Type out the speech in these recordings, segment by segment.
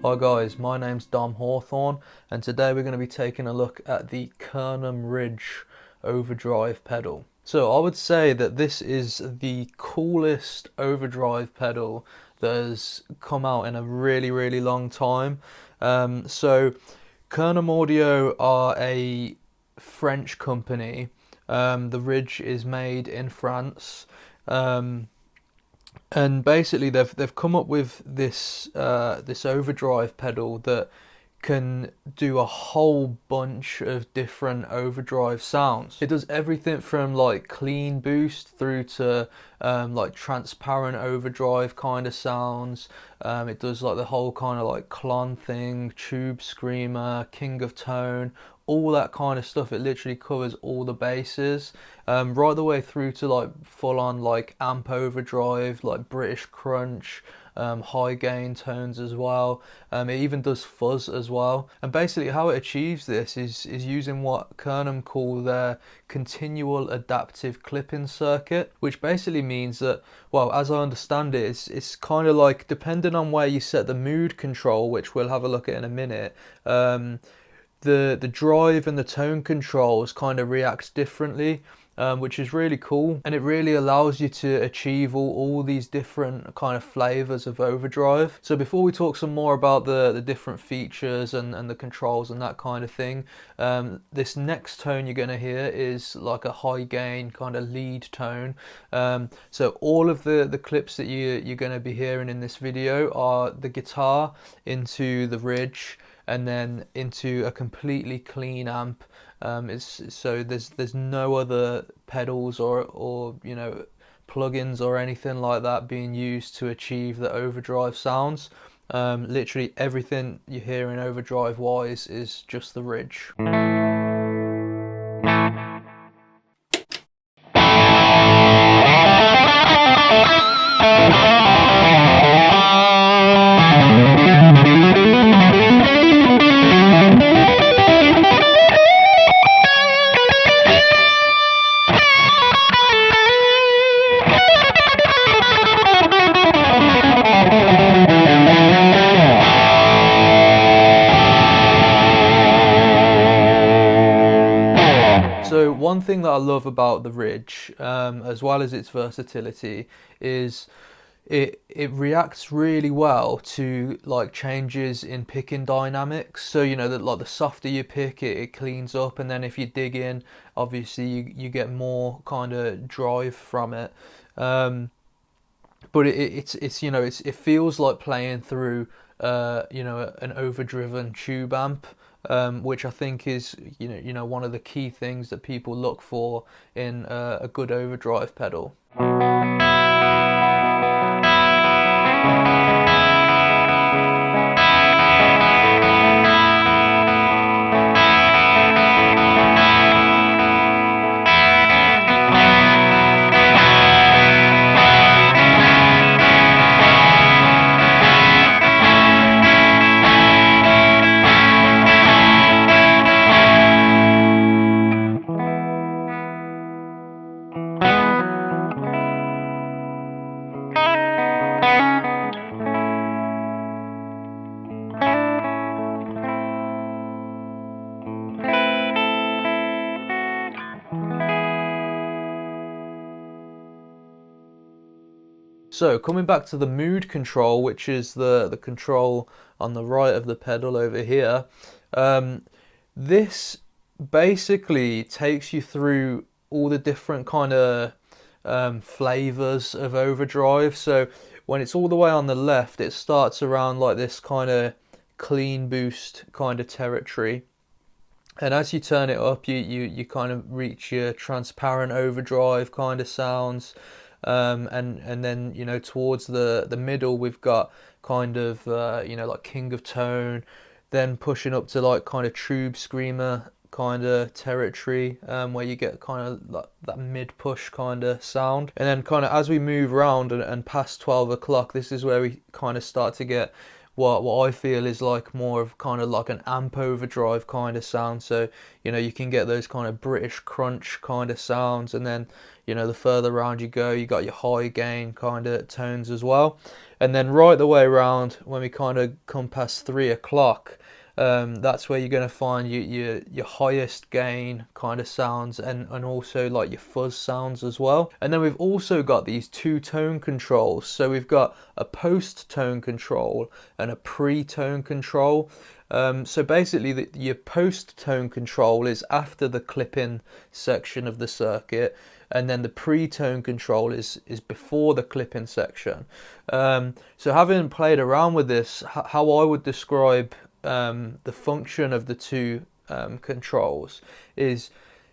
Hi guys, my name's Dom Hawthorne and today we're going to be taking a look at the Kernom Ridge Overdrive pedal. So I would say that this is the coolest overdrive pedal that has come out in a really long time. So Kernom Audio are a French company. The Ridge is made in France. And basically they've come up with this this overdrive pedal that can do a whole bunch of different overdrive sounds. It does everything from like clean boost through to like transparent overdrive kind of sounds. It does like the whole kind of like clon thing, tube screamer, king of tone, all that kind of stuff. It literally covers all the bases, right the way through to like full on like amp overdrive, like British crunch, high gain tones as well. It even does fuzz as well. And basically how it achieves this is using what Kernom call their continual adaptive clipping circuit, which basically means that, well, as I understand it, it's kind of like, depending on where you set the mood control, which we'll have a look at in a minute, the drive and the tone controls kind of reacts differently, which is really cool, and it really allows you to achieve all these different kind of flavors of overdrive. So before we talk some more about the different features and the controls and that kind of thing, this next tone you're going to hear is like a high gain kind of lead tone. So all of the clips that you're going to be hearing in this video are the guitar into the Ridge and then into a completely clean amp. So there's no other pedals or you know, plugins or anything like that being used to achieve the overdrive sounds. Literally everything you hear in overdrive wise is just the Ridge. So one thing that I love about the Ridge, as well as its versatility, is it reacts really well to like changes in picking dynamics. So you know that like the softer you pick it, it cleans up, and then if you dig in, obviously you get more kind of drive from it. But it's you know, it feels like playing through you know, an overdriven tube amp, which I think is you know one of the key things that people look for in a good overdrive pedal. So coming back to the mood control, which is the control on the right of the pedal over here, this basically takes you through all the different kind of flavors of overdrive. So when it's all the way on the left, it starts around like this kind of clean boost kind of territory. And as you turn it up, you kind of reach your transparent overdrive kind of sounds. And then you know, towards the middle we've got kind of you know, like king of tone, then pushing up to like kind of tube screamer kind of territory, where you get kind of like that mid push kind of sound. And then kind of as we move around and past 12 o'clock, this is where we kind of start to get what I feel is like more of kind of like an amp overdrive kind of sound. So, you know, you can get those kind of British crunch kind of sounds, and then, you know, the further around you go, you got your high gain kind of tones as well. And then right the way around, when we kind of come past 3 o'clock, that's where you're going to find your highest gain kind of sounds, and also like your fuzz sounds as well. And then we've also got these 2 tone controls. So we've got a post tone control and a pre-tone control. So basically your post tone control is after the clip-in section of the circuit, and then the pre-tone control is before the clip-in section. So having played around with this, how I would describe the function of the 2 controls is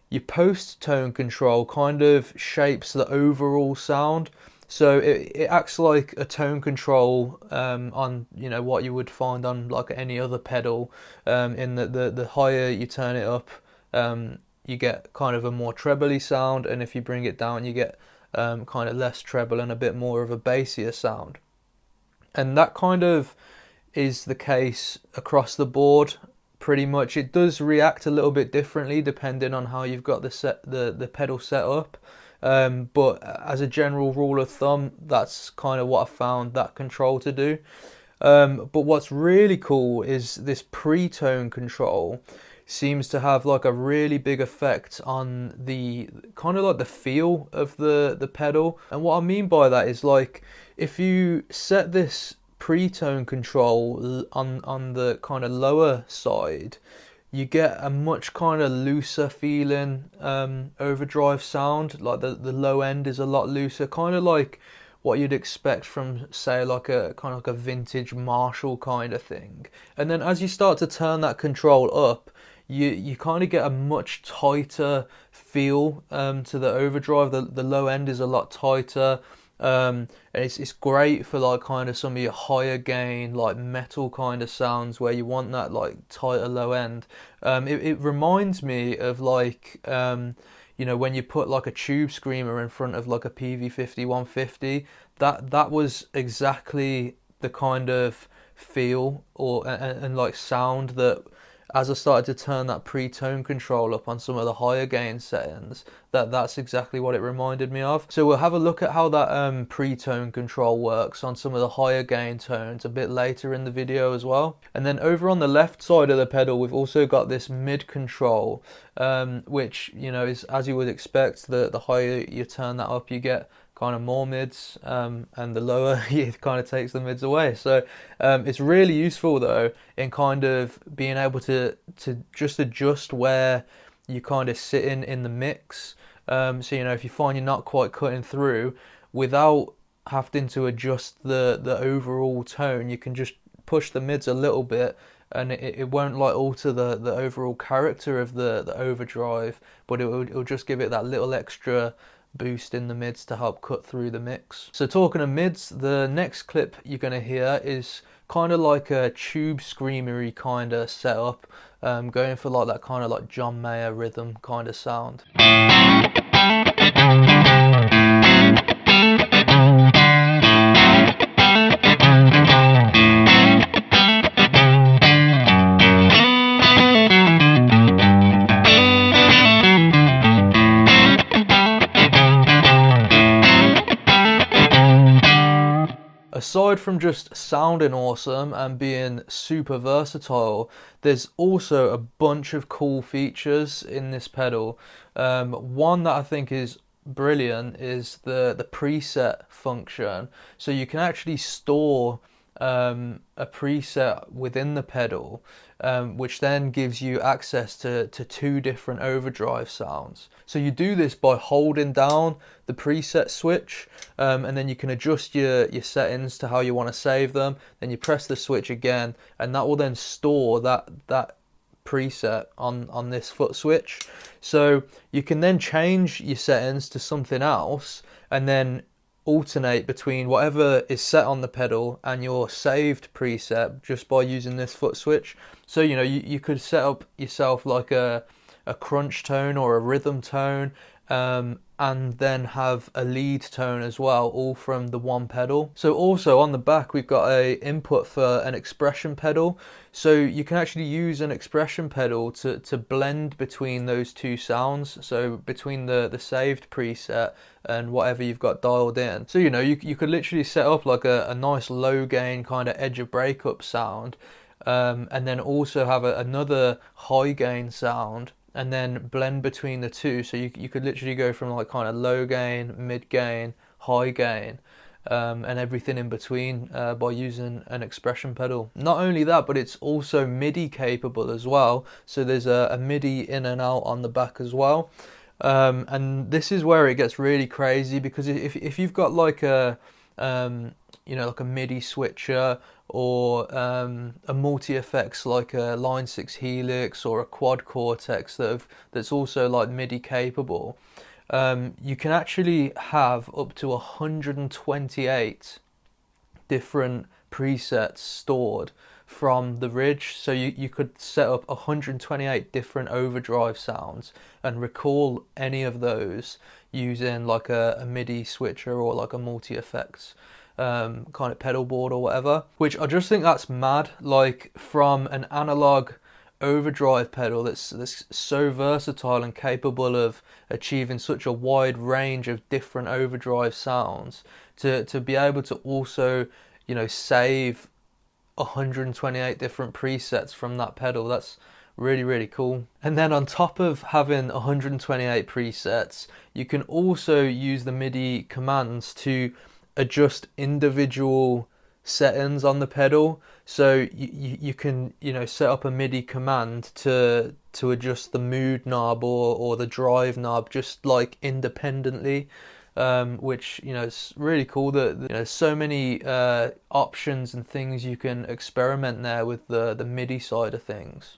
your post tone control kind of shapes the overall sound. So it acts like a tone control on, you know, what you would find on like any other pedal. In the higher you turn it up, you get kind of a more trebly sound, and if you bring it down, you get kind of less treble and a bit more of a bassier sound. And that kind of is the case across the board pretty much. It does react a little bit differently depending on how you've got the pedal set up, but as a general rule of thumb, that's kind of what I found that control to do. But what's really cool is this pre-tone control seems to have like a really big effect on the kind of like the feel of the pedal. And what I mean by that is, like, if you set this pre-tone control on the kind of lower side, you get a much kind of looser feeling overdrive sound. Like the low end is a lot looser, kind of like what you'd expect from, say, like a kind of like a vintage Marshall kind of thing. And then as you start to turn that control up, you kind of get a much tighter feel to the overdrive. The low end is a lot tighter. And it's great for like kind of some of your higher gain, like metal kind of sounds where you want that like tighter low end. It reminds me of like, you know, when you put like a tube screamer in front of like a PV50 150, that was exactly the kind of feel and like sound that, as I started to turn that pre-tone control up on some of the higher gain settings, that's exactly what it reminded me of. So we'll have a look at how that pre-tone control works on some of the higher gain tones a bit later in the video as well. And then over on the left side of the pedal, we've also got this mid control, which, you know, is, as you would expect, the higher you turn that up, you get kind of more mids, and the lower it kind of takes the mids away. So it's really useful though in kind of being able to just adjust where you kind of sit in the mix. So, you know, if you find you're not quite cutting through, without having to adjust the overall tone, you can just push the mids a little bit, and it won't like alter the overall character of the overdrive, but it'll just give it that little extra boost in the mids to help cut through the mix. So talking of mids, the next clip you're going to hear is kind of like a tube screamery kind of setup, going for like that kind of like John Mayer rhythm kind of sound. Aside from just sounding awesome and being super versatile, there's also a bunch of cool features in this pedal. One that I think is brilliant is the preset function. So you can actually store a preset within the pedal, which then gives you access to 2 different overdrive sounds. So you do this by holding down the preset switch, and then you can adjust your settings to how you want to save them. Then you press the switch again, and that will then store that preset on this foot switch. So you can then change your settings to something else, and then alternate between whatever is set on the pedal and your saved preset just by using this foot switch. So, you know, you could set up yourself like a crunch tone or a rhythm tone, and then have a lead tone as well, all from the one pedal. So also on the back we've got a input for an expression pedal, so you can actually use an expression pedal to blend between those two sounds, so between the saved preset and whatever you've got dialed in. So you know, you could literally set up like a nice low gain kind of edge of breakup sound, and then also have another high gain sound, and then blend between the two. So you could literally go from like kind of low gain, mid gain, high gain, and everything in between by using an expression pedal. Not only that, but it's also Midi capable as well. So there's a Midi in and out on the back as well. And this is where it gets really crazy, because if you've got like a you know, like a Midi switcher, or a multi-effects like a Line 6 Helix or a Quad Cortex that's also like Midi capable, you can actually have up to 128 different presets stored from the Ridge. So you could set up 128 different overdrive sounds and recall any of those using like a Midi switcher or like a multi-effects kind of pedal board or whatever, which I just think that's mad. Like, from an analog overdrive pedal that's so versatile and capable of achieving such a wide range of different overdrive sounds, to be able to also, you know, save 128 different presets from that pedal, that's really, really cool. And then on top of having 128 presets, you can also use the Midi commands to adjust individual settings on the pedal. So you can, you know, set up a Midi command to adjust the mood knob or the drive knob just like independently, which, you know, it's really cool that, you know, so many options and things you can experiment there with the Midi side of things.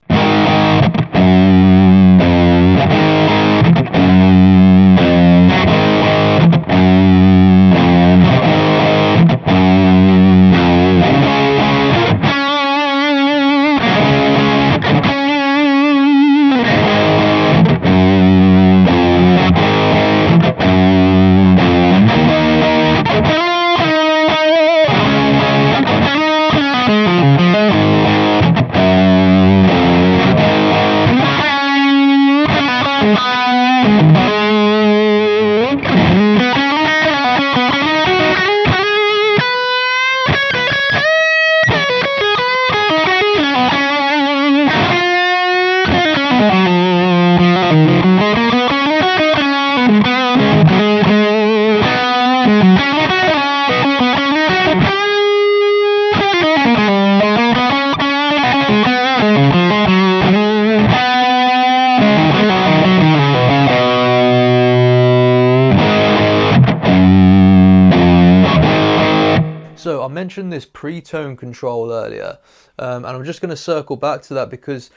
So I mentioned this Pretone control earlier, and I'm just going to circle back to that because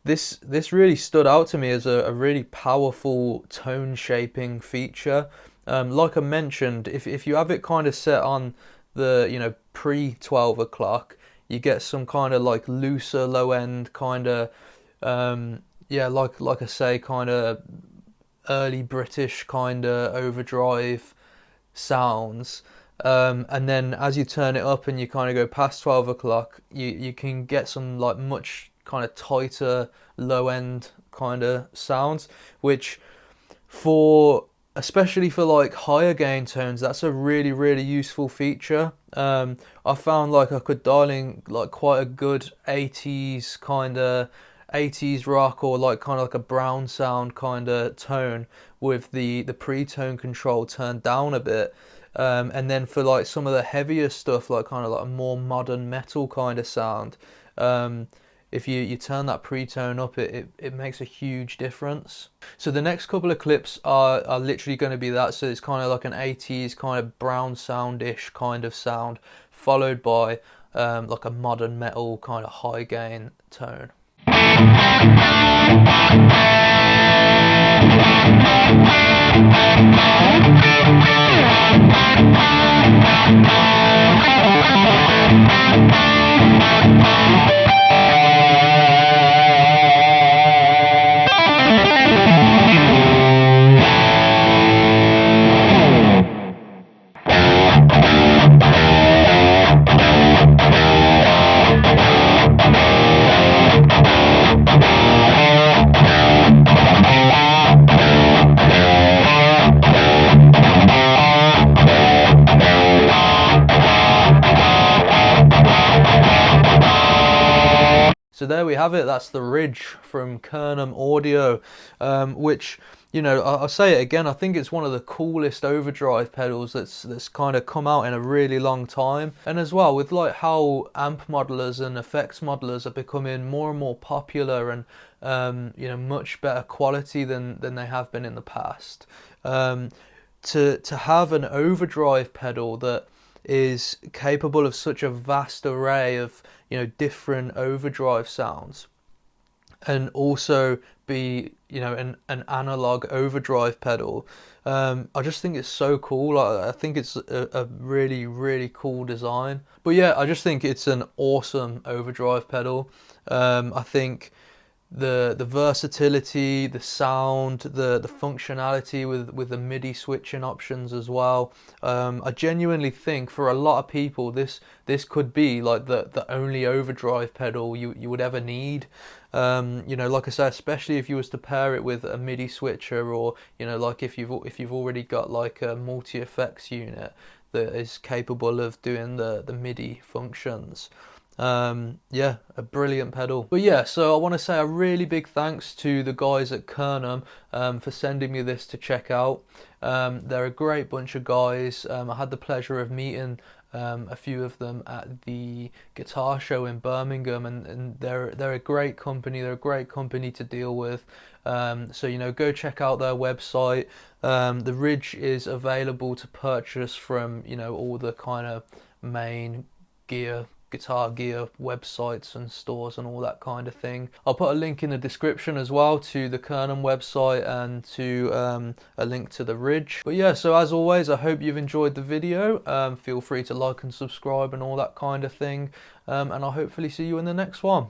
this really stood out to me as a really powerful tone shaping feature. Like I mentioned, if you have it kind of set on the, you know, pre 12 o'clock, you get some kind of like looser low end kind of, yeah, like I say, kind of early British kind of overdrive sounds. And then as you turn it up and you kind of go past 12 o'clock, you can get some like much kind of tighter low end kind of sounds, which especially for like higher gain tones, that's a really, really useful feature. I found like I could dial in like quite a good 80s kind of 80s rock, or like kind of like a brown sound kind of tone with the pre-tone control turned down a bit. And then for like some of the heavier stuff, like kind of like a more modern metal kind of sound, if you turn that pre-tone up, it makes a huge difference. So the next couple of clips are literally going to be that. So it's kind of like an 80s kind of brown sound-ish kind of sound, followed by like a modern metal kind of high gain tone. So there we have it. That's the Ridge from Kernom Audio, which, you know, I'll say it again, I think it's one of the coolest overdrive pedals that's kind of come out in a really long time. And as well, with like how amp modelers and effects modelers are becoming more and more popular and you know, much better quality than they have been in the past, to have an overdrive pedal that is capable of such a vast array of, you know, different overdrive sounds, and also be, you know, an analog overdrive pedal, I just think it's so cool. I think it's a really, really cool design. But yeah, I just think it's an awesome overdrive pedal. I think the versatility, the sound, the functionality with the Midi switching options as well. I genuinely think for a lot of people this could be like the only overdrive pedal you would ever need. You know, like I said, especially if you was to pair it with a Midi switcher, or, you know, like if you've already got like a multi effects unit that is capable of doing the Midi functions. Yeah, a brilliant pedal. But yeah, so I want to say a really big thanks to the guys at Kernom for sending me this to check out. They're a great bunch of guys. I had the pleasure of meeting a few of them at the guitar show in Birmingham, and they're a great company. They're a great company to deal with. So, you know, go check out their website. The Ridge is available to purchase from, you know, all the kind of main guitar gear websites and stores and all that kind of thing. I'll put a link in the description as well to the Kernom website and to a link to the Ridge. But yeah, so as always, I hope you've enjoyed the video. Feel free to like and subscribe and all that kind of thing, and I'll hopefully see you in the next one.